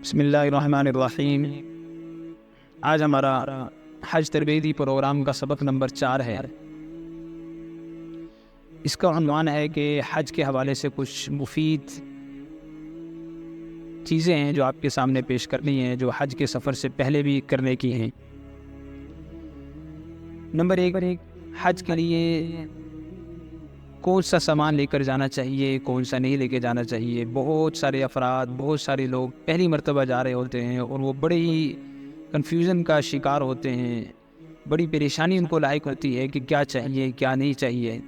بسم اللہ الرحمن الرحیم۔ آج ہمارا حج تربیتی پروگرام کا سبق نمبر 4 ہے۔ اس کا عنوان ہے کہ حج کے حوالے سے کچھ مفید چیزیں ہیں جو آپ کے سامنے پیش کرنی ہیں، جو حج کے سفر سے پہلے بھی کرنے کی ہیں۔ نمبر 1، حج کے لیے کون سا سامان لے کر جانا چاہیے، کون سا نہیں لے کے جانا چاہیے۔ بہت سارے افراد، بہت سارے لوگ پہلی مرتبہ جا رہے ہوتے ہیں اور وہ بڑے ہی کنفیوژن کا شکار ہوتے ہیں، بڑی پریشانی ان کو لاحق ہوتی ہے کہ کیا چاہیے کیا نہیں چاہیے۔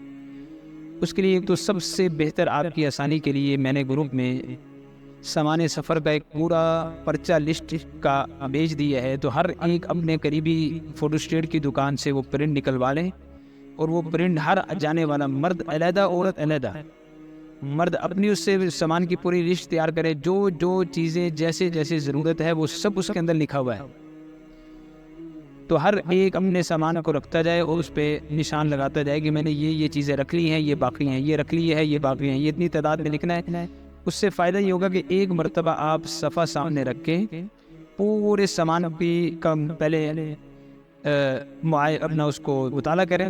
اس کے لیے ایک تو سب سے بہتر آپ کی آسانی کے لیے میں نے گروپ میں سامان سفر کا ایک پورا پرچہ لسٹ کا بھیج دیا ہے، تو ہر ایک اپنے قریبی فوٹو اسٹیٹ کی دکان سے وہ پرنٹ نکلوا لیں، اور وہ پرنٹ ہر جانے والا مرد علیحدہ عورت علیحدہ، مرد اپنی اس سے سامان کی پوری لسٹ تیار کرے، جو چیزیں جیسے جیسے ضرورت ہے وہ سب اس کے اندر لکھا ہوا ہے، تو ہر ایک اپنے سامان کو رکھتا جائے اور اس پہ نشان لگاتا جائے کہ میں نے یہ چیزیں رکھ لی ہیں، یہ باقی ہیں، یہ رکھ لی ہے، یہ باقی ہیں، یہ اتنی تعداد میں لکھنا ہے۔ اس سے فائدہ یہ ہوگا کہ ایک مرتبہ آپ صفحہ سامنے رکھ کے پورے سامان کا پہلے اپنا اس کو مطالعہ کریں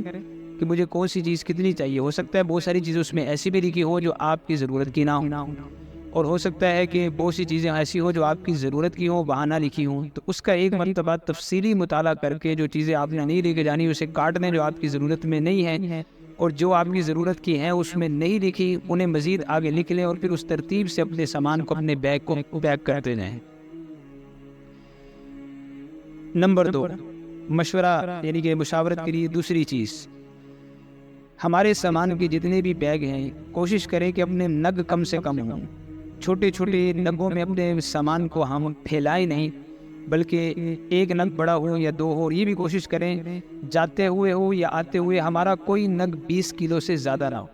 کہ مجھے کون سی چیز کتنی چاہیے۔ ہو سکتا ہے بہت ساری چیزیں اس میں ایسی بھی لکھی ہو جو آپ کی ضرورت کی نہ ہو، اور ہو سکتا ہے کہ بہت سی چیزیں ایسی ہو جو آپ کی ضرورت کی ہوں، وہاں نہ لکھی ہوں، تو اس کا ایک مرتبہ تفصیلی مطالعہ کر کے جو چیزیں آپ نے نہیں لے کے جانی اسے کاٹ دیں، جو آپ کی ضرورت میں نہیں ہے، اور جو آپ کی ضرورت کی ہیں اس میں نہیں لکھی انہیں مزید آگے لکھ لیں، اور پھر اس ترتیب سے اپنے سامان کو اپنے بیگ کو پیک کرتے جائیں۔ نمبر 2، مشورہ یعنی کہ مشاورت کے لیے دوسری چیز، ہمارے سامان کے جتنے بھی بیگ ہیں کوشش کریں کہ اپنے نگ کم سے کم ہوں، چھوٹے چھوٹے نگوں میں اپنے سامان کو ہم پھیلائیں نہیں، بلکہ ایک نگ بڑا ہو یا 2 ہو، یہ بھی کوشش کریں جاتے ہوئے ہو یا آتے ہوئے ہمارا کوئی نگ 20 کلو سے زیادہ نہ ہو۔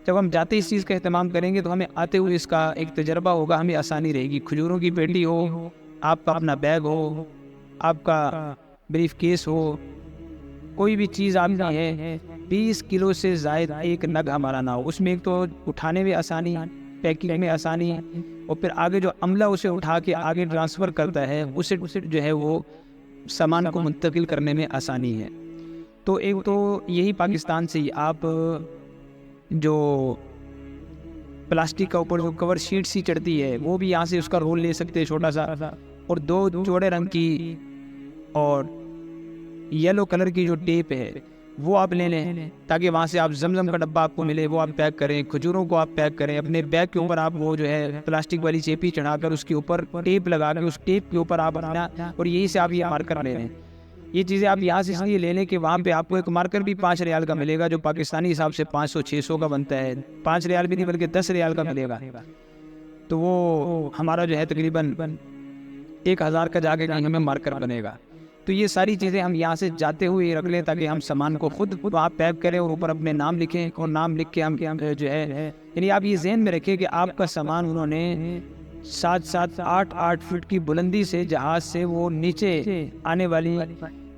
جب ہم جاتے اس چیز کا اہتمام کریں گے تو ہمیں آتے ہوئے اس کا ایک تجربہ ہوگا، ہمیں آسانی رہے گی۔ کھجوروں کی پیٹی ہو، آپ کا اپنا بیگ ہو، آپ کا بریف کیس ہو، کوئی بھی چیز آپ کی ہے، 20 کلو سے زائد ایک نگ ہمارا نہ ہو۔ اس میں ایک تو اٹھانے میں آسانی، پیکنگ میں آسانی، اور پھر آگے جو عملہ اسے اٹھا کے آگے ٹرانسفر کرتا ہے اسے جو ہے وہ سامان کو منتقل کرنے میں آسانی ہے۔ تو ایک تو یہی پاکستان سے آپ جو پلاسٹک کا اوپر جو کور شیٹ سی چڑھتی ہے وہ بھی یہاں سے اس کا رول لے سکتے ہیں چھوٹا سا، اور 2 چوڑے رنگ کی اور یلو کلر کی جو ٹیپ ہے وہ آپ لے لیں، تاکہ وہاں سے آپ زمزم کا ڈبہ آپ کو ملے، وہ آپ پیک کریں، کھجوروں کو آپ پیک کریں، اپنے بیگ کے اوپر آپ وہ جو ہے پلاسٹک والی چیپی چڑھا کر اس کے اوپر ٹیپ لگا کے اس ٹیپ کے اوپر آپ اپنا، اور یہی سے آپ یہ مارکر لے لیں۔ یہ چیزیں آپ یہاں سے اس لیے لے لیں کہ وہاں پہ آپ کو ایک مارکر بھی 5 ریال کا ملے گا، جو پاکستانی حساب سے 500-600 کا بنتا ہے، 5 ریال بھی نہیں بلکہ 10 ریال کا ملے گا، تو وہ ہمارا جو ہے تقریباً 1000 کا جا کے ہمیں مارکر بنے گا۔ تو یہ ساری چیزیں ہم یہاں سے جاتے ہوئے رکھ لیں تاکہ ہم سامان کو خود وہاں پیک کریں اور اوپر اپنے نام لکھیں، اور نام لکھ کے ہم جو ہے یعنی آپ یہ ذہن میں رکھیں کہ آپ کا سامان انہوں نے 7-7 8-8 فٹ کی بلندی سے جہاز سے وہ نیچے آنے والی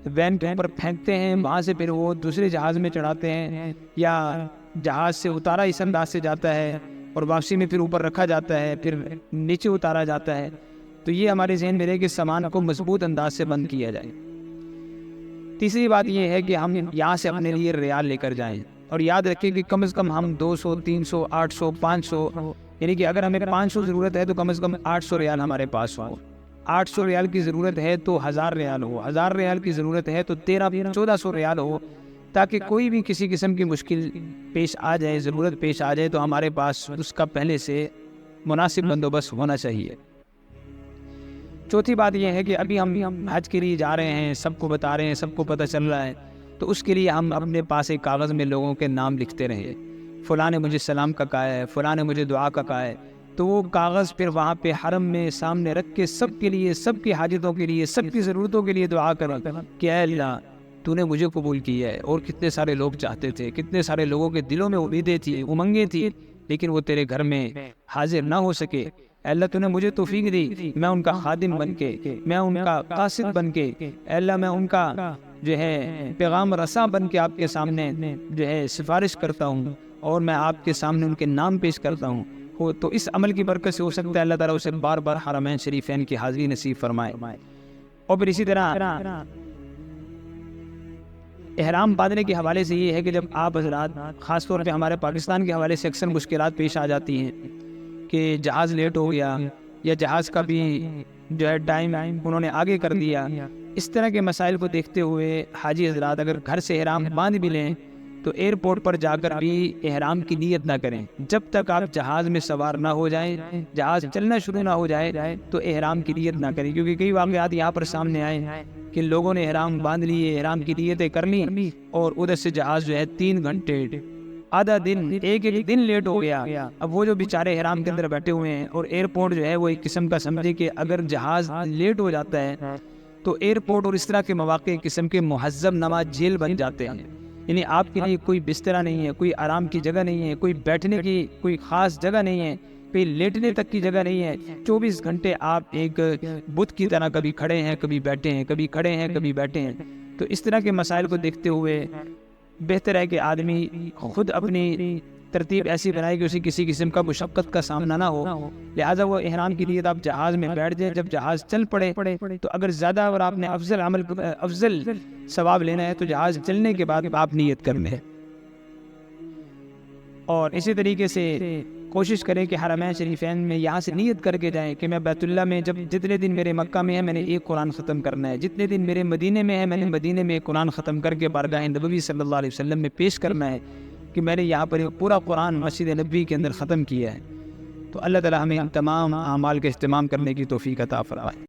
وین کے اوپر پھینکتے ہیں، وہاں سے پھر وہ دوسرے جہاز میں چڑھاتے ہیں، یا جہاز سے اتارا اس انداز سے جاتا ہے اور واپسی میں پھر اوپر رکھا جاتا ہے، پھر نیچے اتارا جاتا ہے۔ تو یہ ہمارے ذہن میں رہے کہ سامان کو مضبوط انداز سے بند کیا جائے۔ تیسری بات یہ ہے کہ ہم یہاں سے اپنے لیے ریال لے کر جائیں، اور یاد رکھیں کہ کم از کم ہم 200 300 800 500 یعنی کہ اگر ہمیں 500 ضرورت ہے تو کم از کم 800 ریال ہمارے پاس ہو، 800 ریال کی ضرورت ہے تو 1000 ریال ہو، 1000 ریال کی ضرورت ہے تو 1300-1400 ریال ہو، تاکہ کوئی بھی کسی قسم کی مشکل پیش آ جائے، ضرورت پیش آ جائے تو ہمارے پاس اس کا پہلے سے مناسب بندوبست ہونا چاہیے۔ چوتھی بات یہ ہے کہ ابھی ہم حج کے لیے جا رہے ہیں، سب کو بتا رہے ہیں، سب کو پتہ چل رہا ہے، تو اس کے لیے ہم اپنے پاس ایک کاغذ میں لوگوں کے نام لکھتے رہیں، فلاں نے مجھے سلام کا کہا ہے، فلاں نے مجھے دعا کا کہا ہے، تو وہ کاغذ پھر وہاں پہ حرم میں سامنے رکھ کے سب کے لیے، سب کی حاجتوں کے لیے، سب کی ضرورتوں کے لیے دعا کریں کہ اے اللہ تو نے مجھے قبول کیا ہے، اور کتنے سارے لوگ چاہتے تھے، کتنے سارے لوگوں کے دلوں میں امیدیں تھیں، امنگیں تھیں، لیکن وہ تیرے گھر میں حاضر نہ ہو سکے۔ اے اللہ تو نے مجھے توفیق دی، میں ان کا خادم بن کے، میں ان کا قاصد بن کے، اے اللہ میں ان کا جو ہے پیغام رساں بن کے آپ کے سامنے جو ہے سفارش کرتا ہوں، اور میں آپ کے سامنے ان کے نام پیش کرتا ہوں، ہو تو اس عمل کی برکت سے ہو سکتا ہے اللہ تعالیٰ اسے بار بار حرمین شریفین کی حاضری نصیب فرمائے. اور پھر اسی طرح احرام باندھنے کے حوالے سے یہ ہے کہ جب آپ حضرات خاص طور پہ ہمارے پاکستان کے حوالے سے اکثر مشکلات پیش آ جاتی ہیں کہ جہاز لیٹ ہو گیا یا جہاز کا بھی جو ہے ٹائم انہوں نے آگے کر دیا. اس طرح کے مسائل کو دیکھتے ہوئے حاجی حضرات اگر گھر سے احرام باندھ بھی لیں تو ایئرپورٹ پر جا کر بھی احرام کی نیت نہ کریں جب تک آپ جہاز میں سوار نہ ہو جائیں، جہاز چلنا شروع نہ ہو جائے تو احرام کی نیت نہ کریں. کیونکہ کئی واقعات یہاں پر سامنے آئے کہ لوگوں نے احرام باندھ لیے، احرام کی نیتیں کر لی اور ادھر سے جہاز جو ہے 3 گھنٹے آدھا دن ایک دن لیٹ ہو گیا. اب وہ جو بیچارے احرام کے اندر بیٹھے ہوئے ہیں اور ایئرپورٹ جو ہے وہ ایک قسم کا سمجھے کہ اگر جہاز لیٹ ہو جاتا ہے تو ایئرپورٹ اور اس طرح کے مواقع ایک قسم کے مہذب نما جیل بن جاتے ہیں. یعنی آپ کے لیے کوئی بسترا نہیں ہے، کوئی آرام کی جگہ نہیں ہے، کوئی بیٹھنے کی کوئی خاص جگہ نہیں ہے، کوئی لیٹنے تک کی جگہ نہیں ہے. 24 گھنٹے آپ ایک بت کی طرح کبھی کھڑے ہیں کبھی بیٹھے ہیں، کبھی کھڑے ہیں کبھی بیٹھے ہیں. تو اس طرح کے مسائل کو دیکھتے ہوئے بہتر ہے کہ آدمی خود اپنی ترتیب ایسی بنائے کہ اسے کسی قسم کا مشقت کا سامنا نہ ہو. لہٰذا وہ احرام کی نیت آپ جہاز میں بیٹھ جائیں، جب جہاز چل پڑے تو اگر زیادہ اور آپ نے افضل ثواب لینا ہے تو جہاز چلنے کے بعد آپ نیت کر لیں. اور اسی طریقے سے کوشش کریں کہ حرمین شریفین میں یہاں سے نیت کر کے جائیں کہ میں بیت اللہ میں جتنے دن میرے مکہ میں ہے میں نے ایک قرآن ختم کرنا ہے، جتنے دن میرے مدینے میں ہے میں نے مدینے میں ایک قرآن ختم کر کے بارگاہ نبوی صلی اللہ علیہ وسلم میں پیش کرنا ہے کہ میں نے یہاں پر ایک پورا قرآن مسجد نبوی کے اندر ختم کیا ہے. تو اللہ تعالی ہمیں تمام اعمال کا اہتمام کرنے کی توفیق عطا فرمائے.